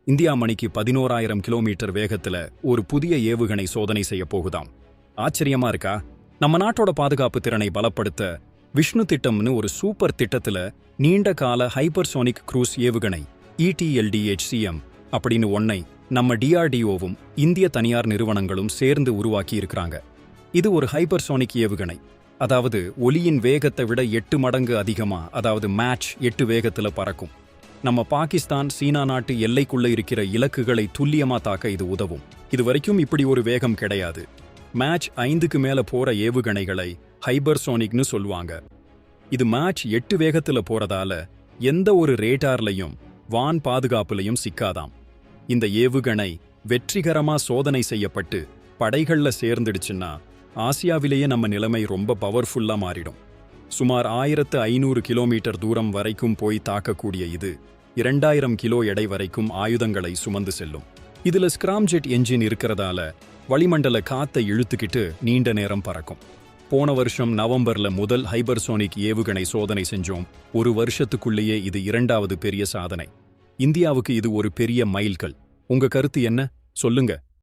India மணிக்கு 11,000 kilometre வேகத்துல ஒரு புதிய ஏவுகணை சோதனை செய்ய போகுதாம். ஆச்சரியமா இருக்கா? நம்ம நாட்டோட பாதுகாப்பு திறனை பலப்படுத்த விஷ்ணு திட்டம்னு ஒரு சூப்பர் திட்டத்துல நீண்ட கால ஹைப்பர்சோனிக் க்ரூஸ் ஏவுகணை ETLDHCM அப்படின்னு ஒன்னை நம்ம DRDOவும் இந்திய தனியார் நிறுவனங்களும் சேர்ந்து உருவாக்கி இருக்கிறாங்க. இது ஒரு ஹைப்பர்சோனிக் ஏவுகணை, அதாவது ஒலியின் வேகத்தை விட 8 மடங்கு அதிகமா, அதாவது மேட்ச் 8 வேகத்துல பறக்கும். நம்ம பாகிஸ்தான் சீனா நாட்டு எல்லைக்குள்ள இருக்கிற இலக்குகளை துல்லியமா தாக்க இது உதவும். இதுவரைக்கும் இப்படி ஒரு வேகம் கிடையாது. மேட்ச் 5க்கு மேல போற ஏவுகணைகளை ஹைப்பர்சோனிக்னு சொல்லுவாங்க. இது மேட்ச் 8 வேகத்துல போறதால எந்த ஒரு ரேடார்லையும் வான் பாதுகாப்புலையும் சிக்காதாம். இந்த ஏவுகணை வெற்றிகரமா சோதனை செய்யப்பட்டு படைகள்ல சேர்ந்துடுச்சுன்னா ஆசியாவிலேயே நம்ம நிலைமை ரொம்ப பவர்ஃபுல்லா மாறிடும். சுமார் 1500 கிலோமீட்டர் தூரம் வரைக்கும் போய் தாக்கக்கூடிய இது 2000 கிலோ எடை வரைக்கும் ஆயுதங்களை சுமந்து செல்லும். இதுல ஸ்கிராம்ஜெட் என்ஜின் இருக்கிறதால வளிமண்டல காத்தை இழுத்துக்கிட்டு நீண்ட நேரம் பறக்கும். போன வருஷம் நவம்பர்ல முதல் ஹைப்பர்சோனிக் ஏவுகணை சோதனை செஞ்சோம். ஒரு வருஷத்துக்குள்ளேயே இது 2வது பெரிய சாதனை. இந்தியாவுக்கு இது ஒரு பெரிய மைல்கல். உங்க கருத்து என்ன? சொல்லுங்க.